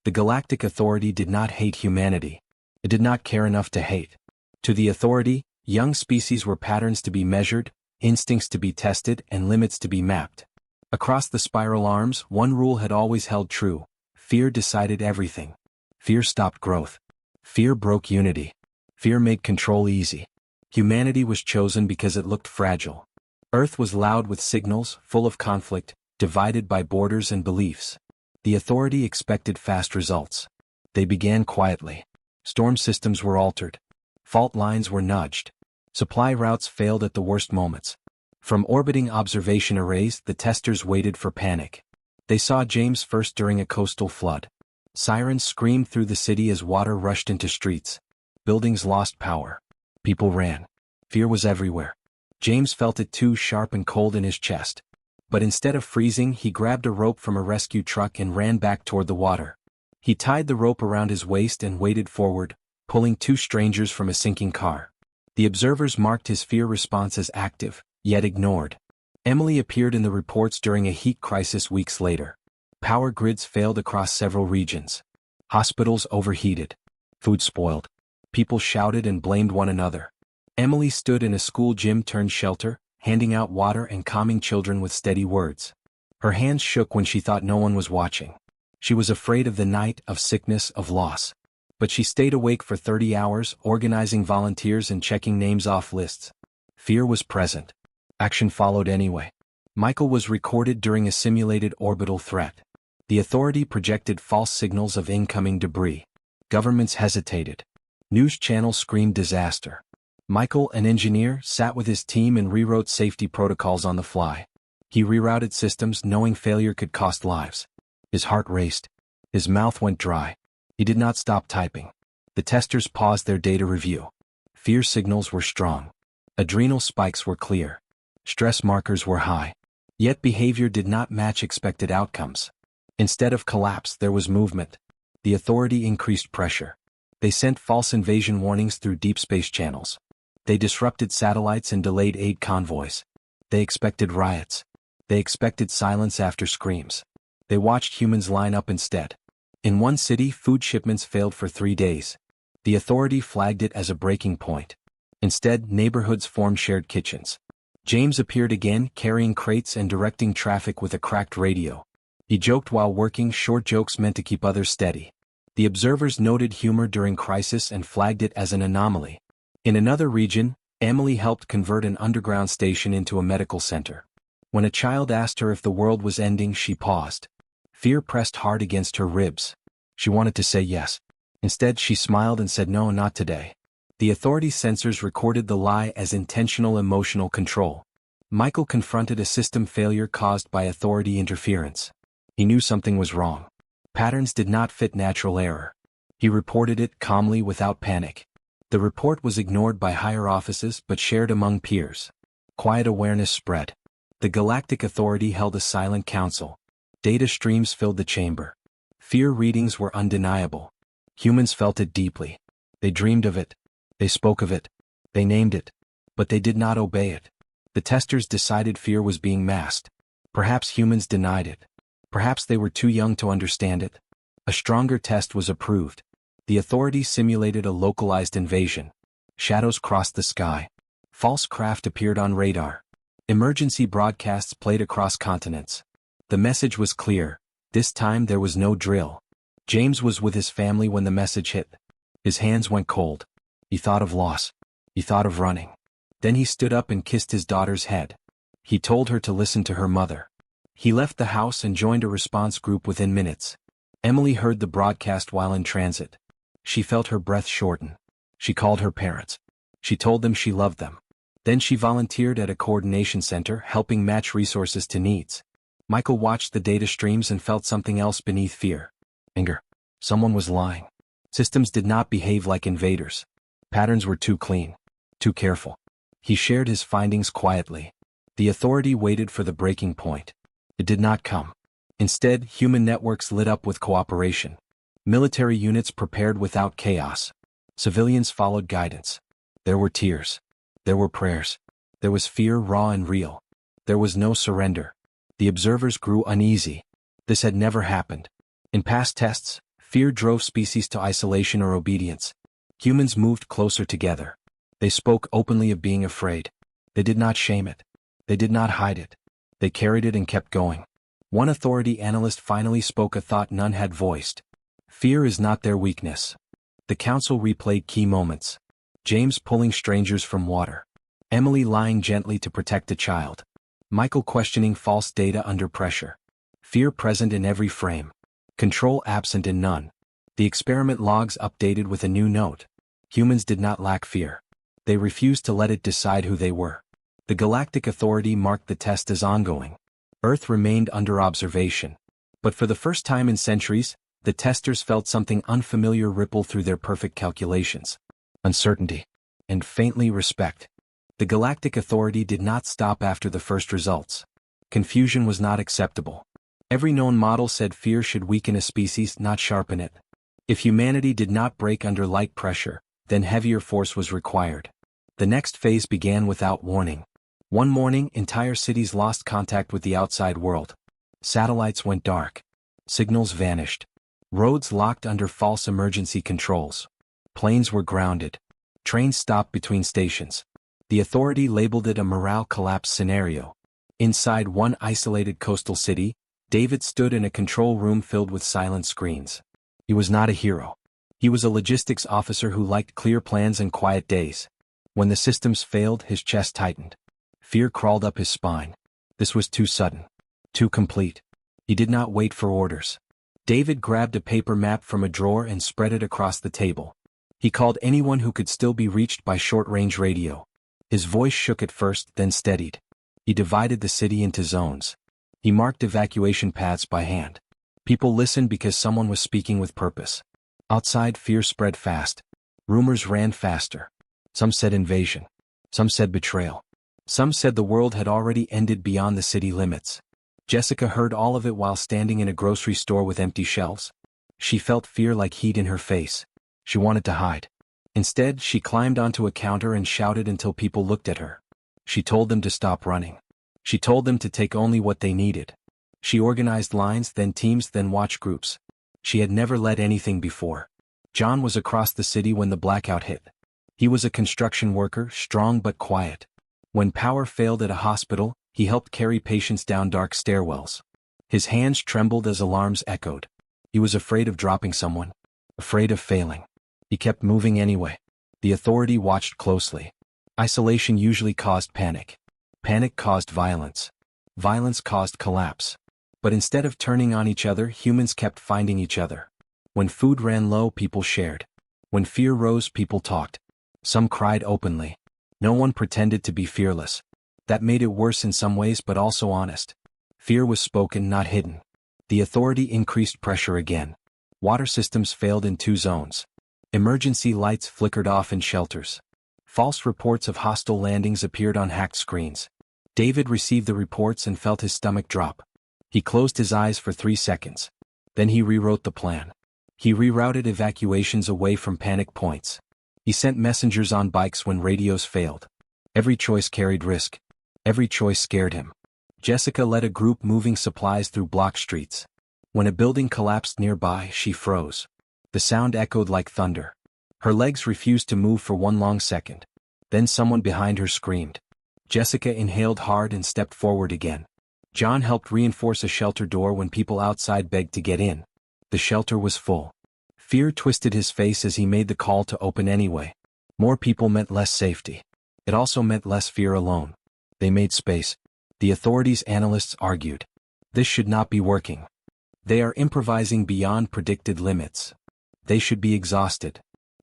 The Galactic Authority did not hate humanity. It did not care enough to hate. To the Authority, young species were patterns to be measured, instincts to be tested, and limits to be mapped. Across the spiral arms, one rule had always held true: fear decided everything. Fear stopped growth. Fear broke unity. Fear made control easy. Humanity was chosen because it looked fragile. Earth was loud with signals, full of conflict, divided by borders and beliefs. The Authority expected fast results. They began quietly. Storm systems were altered. Fault lines were nudged. Supply routes failed at the worst moments. From orbiting observation arrays, the testers waited for panic. They saw James first during a coastal flood. Sirens screamed through the city as water rushed into streets. Buildings lost power. People ran. Fear was everywhere. James felt it too, sharp and cold in his chest. But instead of freezing, he grabbed a rope from a rescue truck and ran back toward the water. He tied the rope around his waist and waded forward, pulling two strangers from a sinking car. The observers marked his fear response as active, yet ignored. Emily appeared in the reports during a heat crisis weeks later. Power grids failed across several regions. Hospitals overheated. Food spoiled. People shouted and blamed one another. Emily stood in a school gym turned shelter, handing out water and calming children with steady words. Her hands shook when she thought no one was watching. She was afraid of the night, of sickness, of loss. But she stayed awake for 30 hours, organizing volunteers and checking names off lists. Fear was present. Action followed anyway. Michael was recorded during a simulated orbital threat. The Authority projected false signals of incoming debris. Governments hesitated. News channels screamed disaster. Michael, an engineer, sat with his team and rewrote safety protocols on the fly. He rerouted systems knowing failure could cost lives. His heart raced. His mouth went dry. He did not stop typing. The testers paused their data review. Fear signals were strong. Adrenal spikes were clear. Stress markers were high. Yet behavior did not match expected outcomes. Instead of collapse, there was movement. The Authority increased pressure. They sent false invasion warnings through deep space channels. They disrupted satellites and delayed aid convoys. They expected riots. They expected silence after screams. They watched humans line up instead. In one city, food shipments failed for 3 days. The Authority flagged it as a breaking point. Instead, neighborhoods formed shared kitchens. James appeared again, carrying crates and directing traffic with a cracked radio. He joked while working, short jokes meant to keep others steady. The observers noted humor during crisis and flagged it as an anomaly. In another region, Emily helped convert an underground station into a medical center. When a child asked her if the world was ending, she paused. Fear pressed hard against her ribs. She wanted to say yes. Instead, she smiled and said no, not today. The Authority sensors recorded the lie as intentional emotional control. Michael confronted a system failure caused by Authority interference. He knew something was wrong. Patterns did not fit natural error. He reported it calmly without panic. The report was ignored by higher offices but shared among peers. Quiet awareness spread. The Galactic Authority held a silent council. Data streams filled the chamber. Fear readings were undeniable. Humans felt it deeply. They dreamed of it. They spoke of it. They named it. But they did not obey it. The testers decided fear was being masked. Perhaps humans denied it. Perhaps they were too young to understand it. A stronger test was approved. The Authority simulated a localized invasion. Shadows crossed the sky. False craft appeared on radar. Emergency broadcasts played across continents. The message was clear. This time there was no drill. James was with his family when the message hit. His hands went cold. He thought of loss. He thought of running. Then he stood up and kissed his daughter's head. He told her to listen to her mother. He left the house and joined a response group within minutes. Emily heard the broadcast while in transit. She felt her breath shorten. She called her parents. She told them she loved them. Then she volunteered at a coordination center, helping match resources to needs. Michael watched the data streams and felt something else beneath fear. Anger. Someone was lying. Systems did not behave like invaders. Patterns were too clean. Too careful. He shared his findings quietly. The Authority waited for the breaking point. It did not come. Instead, human networks lit up with cooperation. Military units prepared without chaos. Civilians followed guidance. There were tears. There were prayers. There was fear, raw and real. There was no surrender. The observers grew uneasy. This had never happened. In past tests, Fear drove species to isolation or obedience. Humans moved closer together. They spoke openly of being afraid. They did not shame it. They did not hide it. They carried it and kept going. One authority analyst finally spoke a thought none had voiced. Fear is not their weakness. The council replayed key moments. James pulling strangers from water. Emily lying gently to protect a child. Michael questioning false data under pressure. Fear present in every frame. Control absent in none. The experiment logs updated with a new note. Humans did not lack fear. They refused to let it decide who they were. The Galactic Authority marked the test as ongoing. Earth remained under observation. But for the first time in centuries, the testers felt something unfamiliar ripple through their perfect calculations. Uncertainty. And faintly respect. The Galactic Authority did not stop after the first results. Confusion was not acceptable. Every known model said fear should weaken a species, not sharpen it. If humanity did not break under light pressure, then heavier force was required. The next phase began without warning. One morning, entire cities lost contact with the outside world. Satellites went dark. Signals vanished. Roads locked under false emergency controls. Planes were grounded. Trains stopped between stations. The authority labeled it a morale collapse scenario. Inside one isolated coastal city, David stood in a control room filled with silent screens. He was not a hero. He was a logistics officer who liked clear plans and quiet days. When the systems failed, his chest tightened. Fear crawled up his spine. This was too sudden. Too complete. He did not wait for orders. David grabbed a paper map from a drawer and spread it across the table. He called anyone who could still be reached by short-range radio. His voice shook at first, then steadied. He divided the city into zones. He marked evacuation paths by hand. People listened because someone was speaking with purpose. Outside, fear spread fast. Rumors ran faster. Some said invasion. Some said betrayal. Some said the world had already ended beyond the city limits. Jessica heard all of it while standing in a grocery store with empty shelves. She felt fear like heat in her face. She wanted to hide. Instead, she climbed onto a counter and shouted until people looked at her. She told them to stop running. She told them to take only what they needed. She organized lines, then teams, then watch groups. She had never led anything before. John was across the city when the blackout hit. He was a construction worker, strong but quiet. When power failed at a hospital, he helped carry patients down dark stairwells. His hands trembled as alarms echoed. He was afraid of dropping someone. Afraid of failing. He kept moving anyway. The authority watched closely. Isolation usually caused panic. Panic caused violence. Violence caused collapse. But instead of turning on each other, humans kept finding each other. When food ran low, people shared. When fear rose, people talked. Some cried openly. No one pretended to be fearless. That made it worse in some ways but also honest. Fear was spoken, not hidden. The authority increased pressure again. Water systems failed in 2 zones. Emergency lights flickered off in shelters. False reports of hostile landings appeared on hacked screens. David received the reports and felt his stomach drop. He closed his eyes for 3 seconds. Then he rewrote the plan. He rerouted evacuations away from panic points. He sent messengers on bikes when radios failed. Every choice carried risk. Every choice scared him. Jessica led a group moving supplies through block streets. When a building collapsed nearby, she froze. The sound echoed like thunder. Her legs refused to move for 1 long second. Then someone behind her screamed. Jessica inhaled hard and stepped forward again. John helped reinforce a shelter door when people outside begged to get in. The shelter was full. Fear twisted his face as he made the call to open anyway. More people meant less safety. It also meant less fear alone. They made space. The authorities' analysts argued. This should not be working. They are improvising beyond predicted limits. They should be exhausted.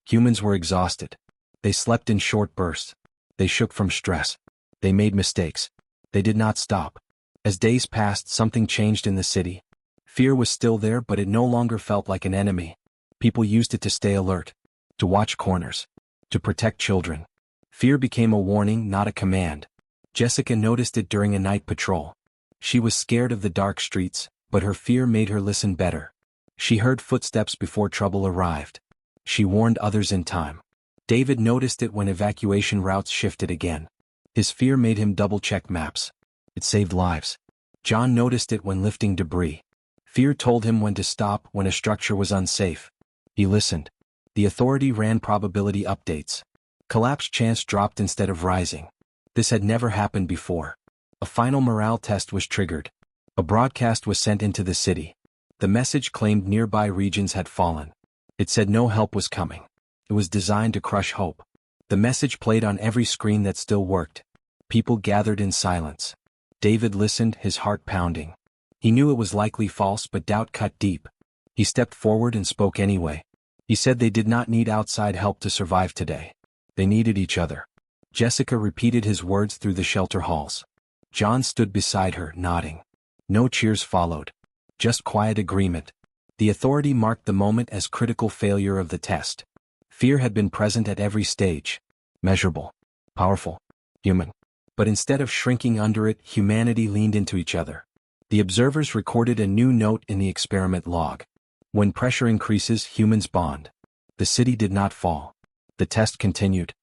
Humans were exhausted. They slept in short bursts. They shook from stress. They made mistakes. They did not stop. As days passed, something changed in the city. Fear was still there, but it no longer felt like an enemy. People used it to stay alert, to watch corners, to protect children. Fear became a warning, not a command. Jessica noticed it during a night patrol. She was scared of the dark streets, but her fear made her listen better. She heard footsteps before trouble arrived. She warned others in time. David noticed it when evacuation routes shifted again. His fear made him double-check maps. It saved lives. John noticed it when lifting debris. Fear told him when to stop when a structure was unsafe. He listened. The authority ran probability updates. Collapse chance dropped instead of rising. This had never happened before. A final morale test was triggered. A broadcast was sent into the city. The message claimed nearby regions had fallen. It said no help was coming. It was designed to crush hope. The message played on every screen that still worked. People gathered in silence. David listened, his heart pounding. He knew it was likely false, but doubt cut deep. He stepped forward and spoke anyway. He said they did not need outside help to survive today. They needed each other. Jessica repeated his words through the shelter halls. John stood beside her, nodding. No cheers followed. Just quiet agreement. The authority marked the moment as critical failure of the test. Fear had been present at every stage. Measurable. Powerful. Human. But instead of shrinking under it, humanity leaned into each other. The observers recorded a new note in the experiment log. When pressure increases, humans bond. The city did not fall. The test continued.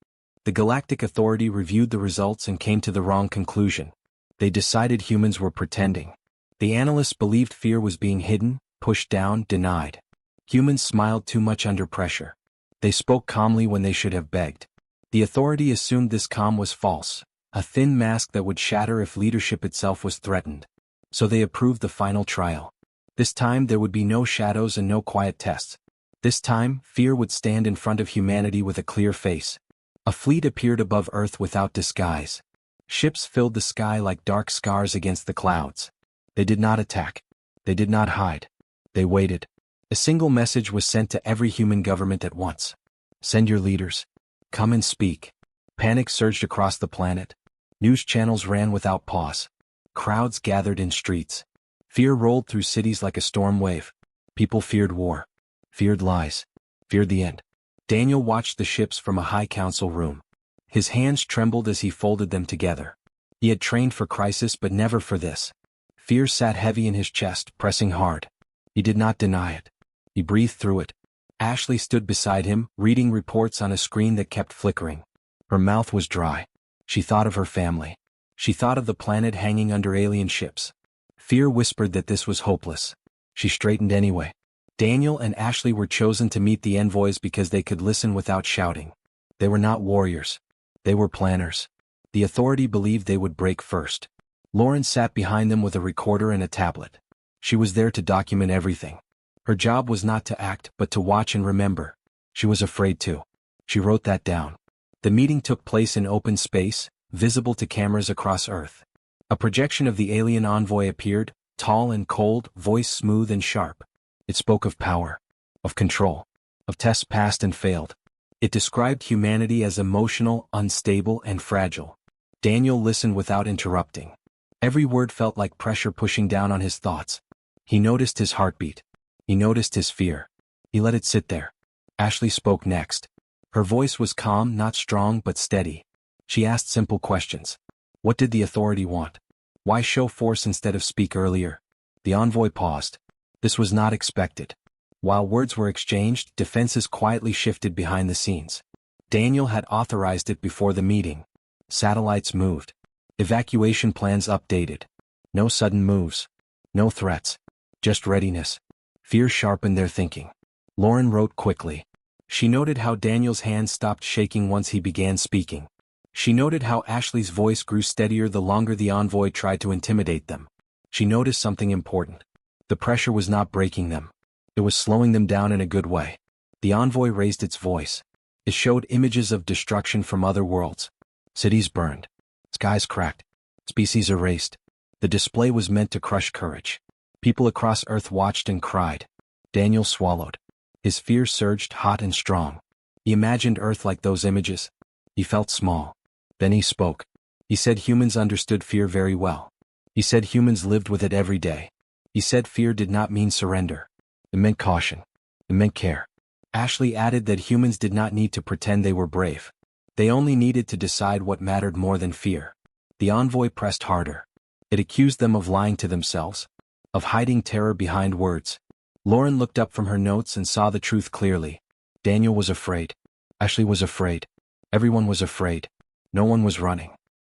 The Galactic Authority reviewed the results and came to the wrong conclusion. They decided humans were pretending. The analysts believed fear was being hidden, pushed down, denied. Humans smiled too much under pressure. They spoke calmly when they should have begged. The authority assumed this calm was false, a thin mask that would shatter if leadership itself was threatened. So they approved the final trial. This time there would be no shadows and no quiet tests. This time, fear would stand in front of humanity with a clear face. A fleet appeared above Earth without disguise. Ships filled the sky like dark scars against the clouds. They did not attack. They did not hide. They waited. A single message was sent to every human government at once. Send your leaders. Come and speak. Panic surged across the planet. News channels ran without pause. Crowds gathered in streets. Fear rolled through cities like a storm wave. People feared war. Feared lies. Feared the end. Daniel watched the ships from a high council room. His hands trembled as he folded them together. He had trained for crisis but never for this. Fear sat heavy in his chest, pressing hard. He did not deny it. He breathed through it. Ashley stood beside him, reading reports on a screen that kept flickering. Her mouth was dry. She thought of her family. She thought of the planet hanging under alien ships. Fear whispered that this was hopeless. She straightened anyway. Daniel and Ashley were chosen to meet the envoys because they could listen without shouting. They were not warriors. They were planners. The authority believed they would break first. Lauren sat behind them with a recorder and a tablet. She was there to document everything. Her job was not to act, but to watch and remember. She was afraid to. She wrote that down. The meeting took place in open space, visible to cameras across Earth. A projection of the alien envoy appeared, tall and cold, voice smooth and sharp. It spoke of power, of control, of tests passed and failed. It described humanity as emotional, unstable, and fragile. Daniel listened without interrupting. Every word felt like pressure pushing down on his thoughts. He noticed his heartbeat. He noticed his fear. He let it sit there. Ashley spoke next. Her voice was calm, not strong but steady. She asked simple questions. What did the authority want? Why show force instead of speak earlier? The envoy paused. This was not expected. While words were exchanged, defenses quietly shifted behind the scenes. Daniel had authorized it before the meeting. Satellites moved. Evacuation plans updated. No sudden moves. No threats. Just readiness. Fear sharpened their thinking. Lauren wrote quickly. She noted how Daniel's hands stopped shaking once he began speaking. She noted how Ashley's voice grew steadier the longer the envoy tried to intimidate them. She noticed something important. The pressure was not breaking them. It was slowing them down in a good way. The envoy raised its voice. It showed images of destruction from other worlds. Cities burned. Skies cracked. Species erased. The display was meant to crush courage. People across Earth watched and cried. Daniel swallowed. His fear surged hot and strong. He imagined Earth like those images. He felt small. Then he spoke. He said humans understood fear very well. He said humans lived with it every day. He said fear did not mean surrender. It meant caution. It meant care. Ashley added that humans did not need to pretend they were brave. They only needed to decide what mattered more than fear. The envoy pressed harder. It accused them of lying to themselves, of hiding terror behind words. Lauren looked up from her notes and saw the truth clearly. Daniel was afraid. Ashley was afraid. Everyone was afraid. No one was running.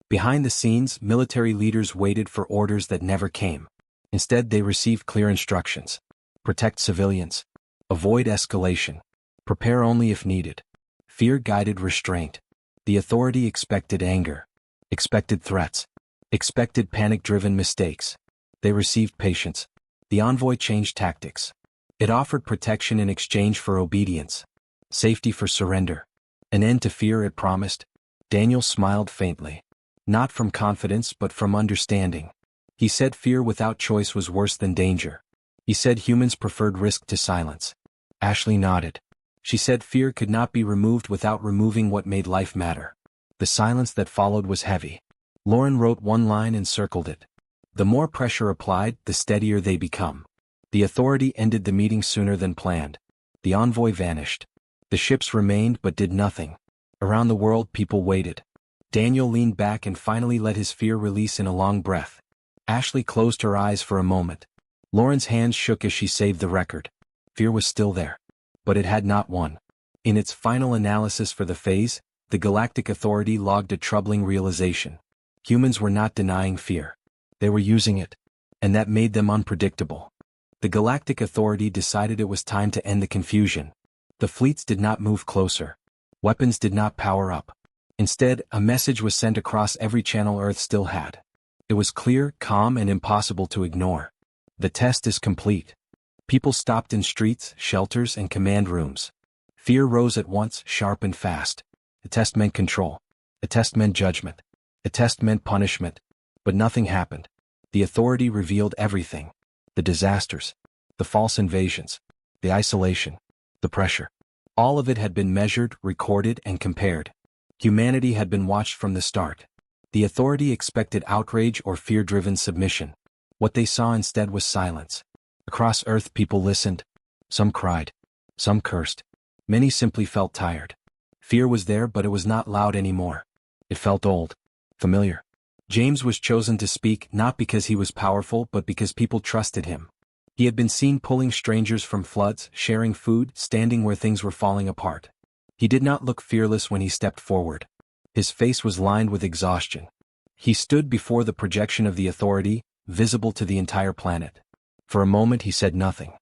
Behind the scenes, military leaders waited for orders that never came. Instead, they received clear instructions. Protect civilians. Avoid escalation. Prepare only if needed. Fear guided restraint. The authority expected anger. Expected threats. Expected panic-driven mistakes. They received patience. The envoy changed tactics. It offered protection in exchange for obedience. Safety for surrender. An end to fear it promised. Daniel smiled faintly. Not from confidence but from understanding. He said fear without choice was worse than danger. He said humans preferred risk to silence. Ashley nodded. She said fear could not be removed without removing what made life matter. The silence that followed was heavy. Lauren wrote one line and circled it. The more pressure applied, the steadier they become. The authority ended the meeting sooner than planned. The envoy vanished. The ships remained but did nothing. Around the world people waited. Daniel leaned back and finally let his fear release in a long breath. Ashley closed her eyes for a moment. Lauren's hands shook as she saved the record. Fear was still there. But it had not won. In its final analysis for the phase, the Galactic Authority logged a troubling realization. Humans were not denying fear. They were using it. And that made them unpredictable. The Galactic Authority decided it was time to end the confusion. The fleets did not move closer. Weapons did not power up. Instead, a message was sent across every channel Earth still had. It was clear, calm, and impossible to ignore. The test is complete. People stopped in streets, shelters, and command rooms. Fear rose at once, sharp and fast. The test meant control. The test meant judgment. The test meant punishment. But nothing happened. The authority revealed everything. The disasters. The false invasions. The isolation. The pressure. All of it had been measured, recorded, and compared. Humanity had been watched from the start. The authority expected outrage or fear-driven submission. What they saw instead was silence. Across Earth people listened. Some cried. Some cursed. Many simply felt tired. Fear was there but it was not loud anymore. It felt old. Familiar. James was chosen to speak not because he was powerful but because people trusted him. He had been seen pulling strangers from floods, sharing food, standing where things were falling apart. He did not look fearless when he stepped forward. His face was lined with exhaustion. He stood before the projection of the authority, visible to the entire planet. For a moment he said nothing.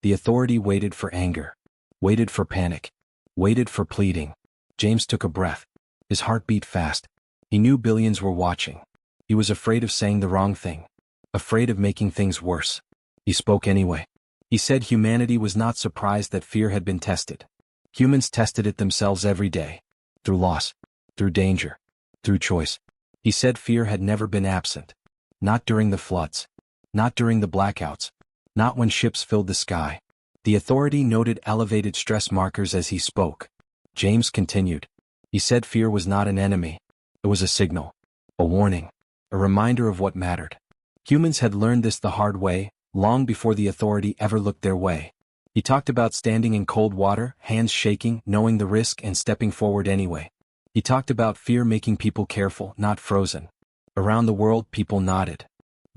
The authority waited for anger. Waited for panic. Waited for pleading. James took a breath. His heart beat fast. He knew billions were watching. He was afraid of saying the wrong thing. Afraid of making things worse. He spoke anyway. He said humanity was not surprised that fear had been tested. Humans tested it themselves every day. Through loss. Through danger. Through choice. He said fear had never been absent. Not during the floods. Not during the blackouts. Not when ships filled the sky. The authority noted elevated stress markers as he spoke. James continued. He said fear was not an enemy. It was a signal. A warning. A reminder of what mattered. Humans had learned this the hard way, long before the authority ever looked their way. He talked about standing in cold water, hands shaking, knowing the risk and stepping forward anyway. He talked about fear making people careful, not frozen. Around the world people nodded.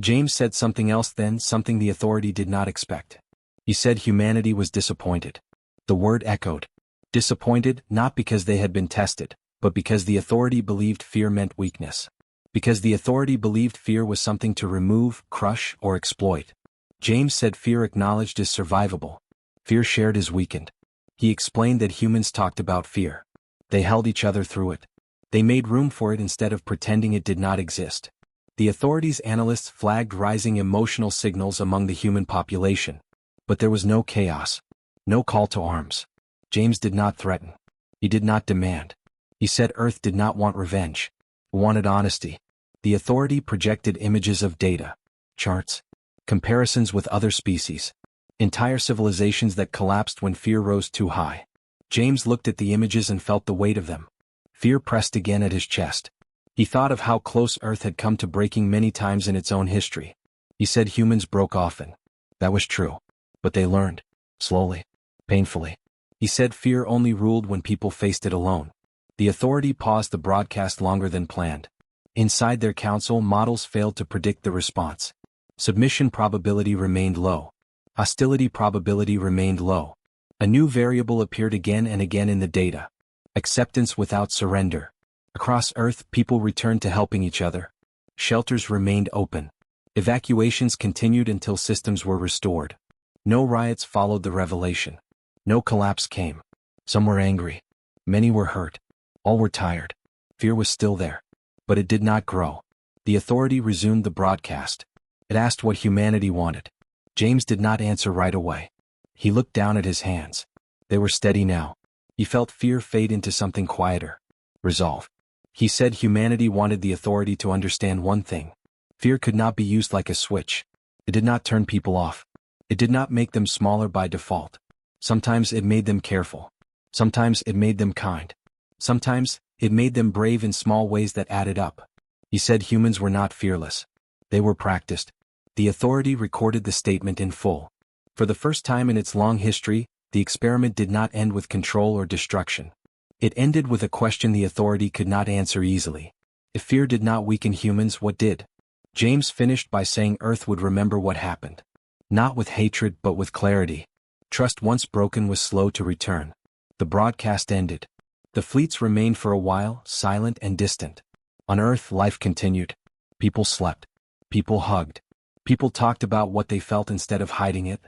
James said something else then, something the authority did not expect. He said humanity was disappointed. The word echoed. Disappointed, not because they had been tested, but because the authority believed fear meant weakness. Because the authority believed fear was something to remove, crush, or exploit. James said fear acknowledged is survivable. Fear shared is weakened. He explained that humans talked about fear. They held each other through it. They made room for it instead of pretending it did not exist. The authority's analysts flagged rising emotional signals among the human population. But there was no chaos. No call to arms. James did not threaten. He did not demand. He said Earth did not want revenge. It wanted honesty. The authority projected images of data. Charts. Comparisons with other species. Entire civilizations that collapsed when fear rose too high. James looked at the images and felt the weight of them. Fear pressed again at his chest. He thought of how close Earth had come to breaking many times in its own history. He said humans broke often. That was true. But they learned. Slowly. Painfully. He said fear only ruled when people faced it alone. The authority paused the broadcast longer than planned. Inside their council, models failed to predict the response. Submission probability remained low. Hostility probability remained low. A new variable appeared again and again in the data. Acceptance without surrender. Across Earth, people returned to helping each other. Shelters remained open. Evacuations continued until systems were restored. No riots followed the revelation. No collapse came. Some were angry. Many were hurt. All were tired. Fear was still there. But it did not grow. The authority resumed the broadcast. It asked what humanity wanted. James did not answer right away. He looked down at his hands. They were steady now. He felt fear fade into something quieter. Resolve. He said humanity wanted the authority to understand one thing. Fear could not be used like a switch. It did not turn people off. It did not make them smaller by default. Sometimes it made them careful. Sometimes it made them kind. Sometimes it made them brave in small ways that added up. He said humans were not fearless. They were practiced. The authority recorded the statement in full. For the first time in its long history, the experiment did not end with control or destruction. It ended with a question the authority could not answer easily. If fear did not weaken humans, what did? James finished by saying Earth would remember what happened. Not with hatred but with clarity. Trust once broken was slow to return. The broadcast ended. The fleets remained for a while, silent and distant. On Earth, life continued. People slept. People hugged. People talked about what they felt instead of hiding it.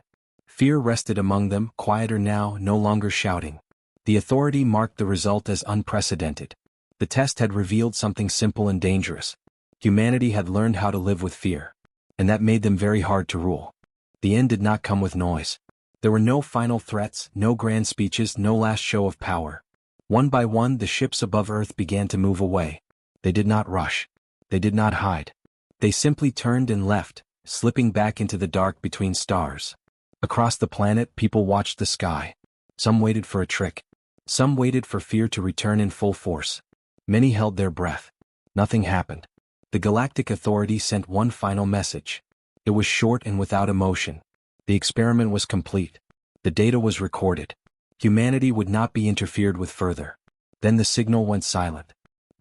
Fear rested among them, quieter now, no longer shouting. The authority marked the result as unprecedented. The test had revealed something simple and dangerous. Humanity had learned how to live with fear. And that made them very hard to rule. The end did not come with noise. There were no final threats, no grand speeches, no last show of power. One by one the ships above Earth began to move away. They did not rush. They did not hide. They simply turned and left, slipping back into the dark between stars. Across the planet, people watched the sky. Some waited for a trick. Some waited for fear to return in full force. Many held their breath. Nothing happened. The Galactic Authority sent one final message. It was short and without emotion. The experiment was complete. The data was recorded. Humanity would not be interfered with further. Then the signal went silent.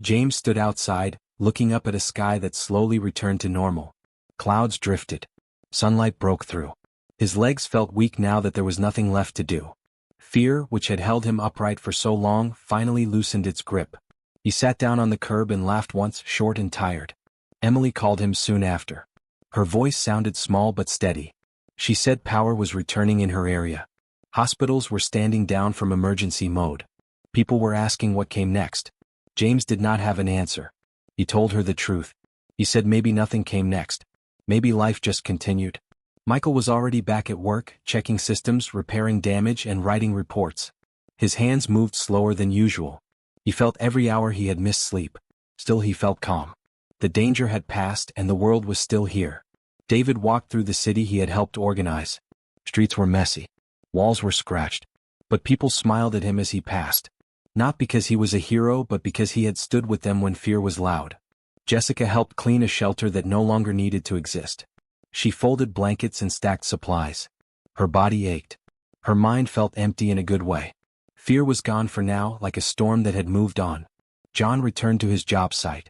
James stood outside, looking up at a sky that slowly returned to normal. Clouds drifted. Sunlight broke through. His legs felt weak now that there was nothing left to do. Fear, which had held him upright for so long, finally loosened its grip. He sat down on the curb and laughed once, short and tired. Emily called him soon after. Her voice sounded small but steady. She said power was returning in her area. Hospitals were standing down from emergency mode. People were asking what came next. James did not have an answer. He told her the truth. He said maybe nothing came next. Maybe life just continued. Michael was already back at work, checking systems, repairing damage, and writing reports. His hands moved slower than usual. He felt every hour he had missed sleep. Still he felt calm. The danger had passed and the world was still here. David walked through the city he had helped organize. Streets were messy. Walls were scratched. But people smiled at him as he passed. Not because he was a hero but because he had stood with them when fear was loud. Jessica helped clean a shelter that no longer needed to exist. She folded blankets and stacked supplies. Her body ached. Her mind felt empty in a good way. Fear was gone for now, like a storm that had moved on. John returned to his job site.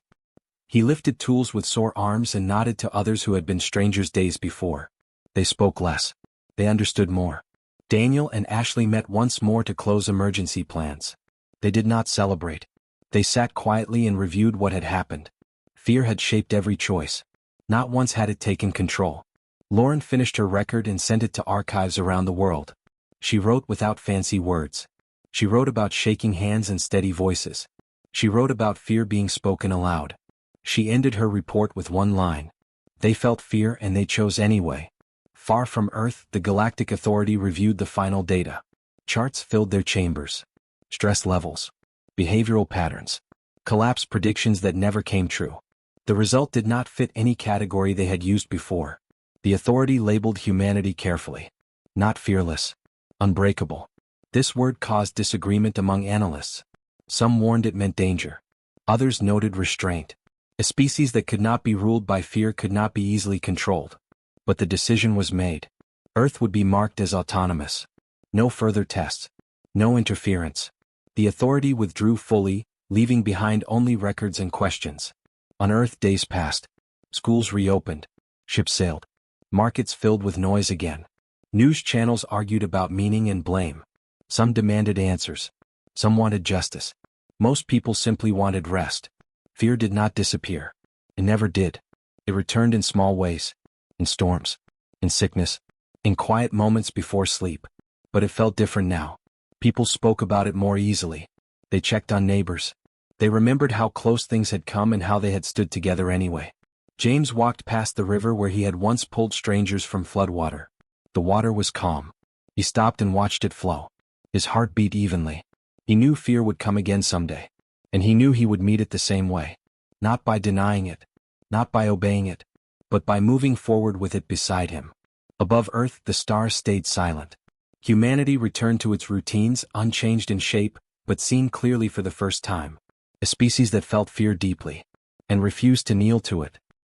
He lifted tools with sore arms and nodded to others who had been strangers days before. They spoke less. They understood more. Daniel and Ashley met once more to close emergency plans. They did not celebrate. They sat quietly and reviewed what had happened. Fear had shaped every choice. Not once had it taken control. Lauren finished her record and sent it to archives around the world. She wrote without fancy words. She wrote about shaking hands and steady voices. She wrote about fear being spoken aloud. She ended her report with one line. They felt fear and they chose anyway. Far from Earth, the Galactic Authority reviewed the final data. Charts filled their chambers. Stress levels. Behavioral patterns. Collapse predictions that never came true. The result did not fit any category they had used before. The authority labeled humanity carefully. Not fearless. Unbreakable. This word caused disagreement among analysts. Some warned it meant danger. Others noted restraint. A species that could not be ruled by fear could not be easily controlled. But the decision was made. Earth would be marked as autonomous. No further tests. No interference. The authority withdrew fully, leaving behind only records and questions. On Earth days passed. Schools reopened. Ships sailed. Markets filled with noise again. News channels argued about meaning and blame. Some demanded answers. Some wanted justice. Most people simply wanted rest. Fear did not disappear. It never did. It returned in small ways. in storms, in sickness, in quiet moments before sleep. But it felt different now. People spoke about it more easily. They checked on neighbors. They remembered how close things had come and how they had stood together anyway. James walked past the river where he had once pulled strangers from floodwater. The water was calm. He stopped and watched it flow. His heart beat evenly. He knew fear would come again someday. And he knew he would meet it the same way. Not by denying it. Not by obeying it. But by moving forward with it beside him. Above Earth, the stars stayed silent. Humanity returned to its routines, unchanged in shape, but seen clearly for the first time. A species that felt fear deeply. And refused to kneel to it.